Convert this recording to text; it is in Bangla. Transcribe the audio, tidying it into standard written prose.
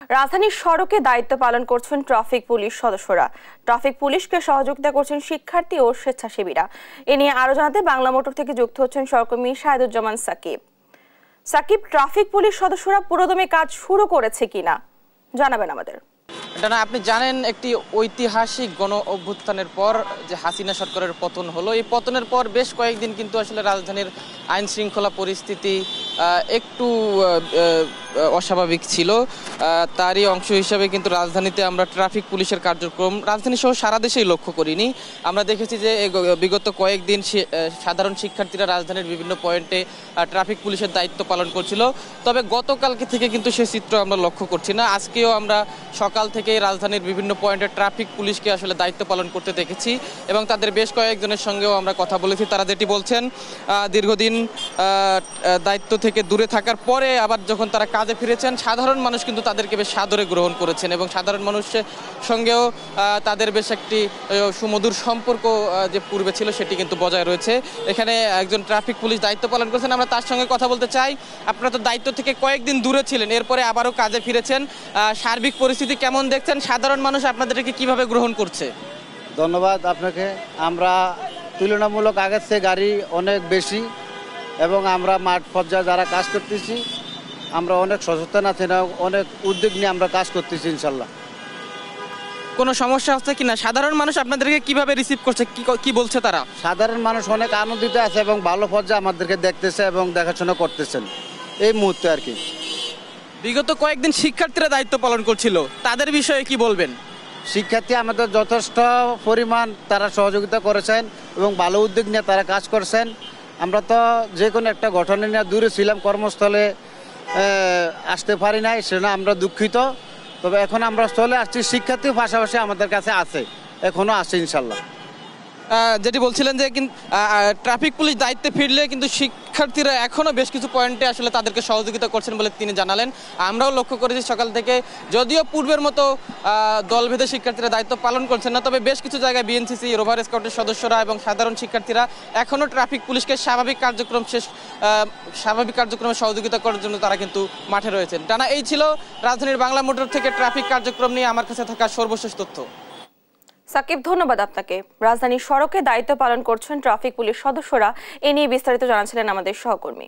রাজধানীর সড়কে দায়িত্ব পালন করছেন ট্রাফিক পুলিশ সদস্যরা। ট্রাফিক পুলিশকে সহযোগিতা করছেন শিক্ষার্থী ও স্বেচ্ছাসেবীরা। এ নিয়ে আরো জানাতে বাংলা মোটর থেকে যুক্ত হচ্ছেন সহকর্মী শাহেদুজ্জামান সাকিব। সাকিব, ট্রাফিক পুলিশ সদস্যরা পুরোদমে কাজ শুরু করেছে কিনা জানাবেন আমাদের। আপনি জানেন, একটি ঐতিহাসিক গণ অভ্যুত্থানের পর যে হাসিনা সরকারের পতন হলো, এই পতনের পর বেশ কয়েকদিন কিন্তু আসলে রাজধানীর আইন শৃঙ্খলা পরিস্থিতি একটু অস্বাভাবিক ছিল। তারই অংশ হিসাবে কিন্তু রাজধানীতে আমরা ট্রাফিক পুলিশের কার্যক্রম রাজধানী সহ সারা দেশেই লক্ষ্য করিনি। আমরা দেখেছি যে বিগত কয়েকদিন সাধারণ শিক্ষার্থীরা রাজধানীর বিভিন্ন পয়েন্টে ট্রাফিক পুলিশের দায়িত্ব পালন করছিল, তবে গতকালকে থেকে কিন্তু সে চিত্র আমরা লক্ষ্য করছি না। আজকেও আমরা সকাল থেকে রাজধানীর বিভিন্ন পয়েন্টে ট্রাফিক পুলিশকে আসলে দায়িত্ব পালন করতে দেখেছি এবং তাদের বেশ কয়েকজনের সঙ্গেও আমরা কথা বলেছি। তারা যেটি বলছেন, দীর্ঘদিন দায়িত্ব থেকে দূরে থাকার পরে আবার যখন তারা কাজে ফিরেছেন, সাধারণ মানুষ কিন্তু তাদেরকে বেশ সাদরে গ্রহণ করেছেন এবং সাধারণ মানুষের সঙ্গেও তাদের বেশ একটি সুমধুর সম্পর্ক যে পূর্বে ছিল সেটি কিন্তু বজায় রয়েছে। এখানে একজন ট্রাফিক পুলিশ দায়িত্ব পালন করেছেন, আমরা তার সঙ্গে কথা বলতে চাই। আপনারা তো দায়িত্ব থেকে কয়েকদিন দূরে ছিলেন, এরপরে আবারও কাজে ফিরেছেন, সার্বিক পরিস্থিতি কেমন দেখছেন? সাধারণ মানুষ আপনাদেরকে কিভাবে গ্রহণ করছে? ধন্যবাদ আপনাকে। আমরা তুলনামূলক আগের চেয়ে গাড়ি অনেক বেশি এবং আমরা মাঠ পর্যায়ে যারা কাজ করতেছি আমরা অনেক সচেতন আছি না, অনেক উদ্যোগ নিয়ে আমরা কাজ করতেছি ইনশাল্লাহ। কোনো সমস্যা হচ্ছে কিনা? সাধারণ মানুষ আপনাদেরকে কিভাবে রিসিভ করছে, কি বলছে তারা? সাধারণ মানুষ অনেক আনন্দিত আছে এবং ভালো পর্যায়ে আমাদেরকে দেখতেছে এবং দেখাশোনা করতেছেন এই মুহূর্তে আর কি। বিগত কয়েকদিন শিক্ষার্থীরা দায়িত্ব পালন করছিল, তাদের বিষয়ে কি বলবেন? শিক্ষার্থী আমাদের যথেষ্ট পরিমাণ তারা সহযোগিতা করেছেন এবং ভালো উদ্যোগ নিয়ে তারা কাজ করছেন। আমরা তো যে কোনো একটা ঘটনা নিয়ে দূরে ছিলাম, কর্মস্থলে আসতে পারি নাই, সেটা আমরা দুঃখিত। তবে এখন আমরা চলে আসছি, শিক্ষার্থীর পাশাপাশি আমাদের কাছে আছে, এখনও আছে ইনশাল্লাহ। যেটি বলছিলেন যে ট্রাফিক পুলিশ দায়িত্বে ফিরলে কিন্তু শিক্ষার্থীরা এখনও বেশ কিছু পয়েন্টে আসলে তাদেরকে সহযোগিতা করছেন বলে তিনি জানালেন। আমরাও লক্ষ্য করেছি সকাল থেকে, যদিও পূর্বের মতো দলভেদে শিক্ষার্থীরা দায়িত্ব পালন করছেন না, তবে বেশ কিছু জায়গায় বিএনসিসি, রোভার স্কাউটের সদস্যরা এবং সাধারণ শিক্ষার্থীরা এখনও ট্রাফিক পুলিশকে স্বাভাবিক কার্যক্রমে সহযোগিতা করার জন্য তারা কিন্তু মাঠে রয়েছেন। টানা এই ছিল রাজধানীর বাংলা মোটর থেকে ট্রাফিক কার্যক্রম নিয়ে আমার কাছে থাকা সর্বশেষ তথ্য। সাকিব, ধন্যবাদ আপনাকে। রাজধানীর সড়কে দায়িত্ব পালন করছেন ট্রাফিক পুলিশ সদস্যরা। এ নিয়ে বিস্তারিত জানাচ্ছিলেন আমাদের সহকর্মী।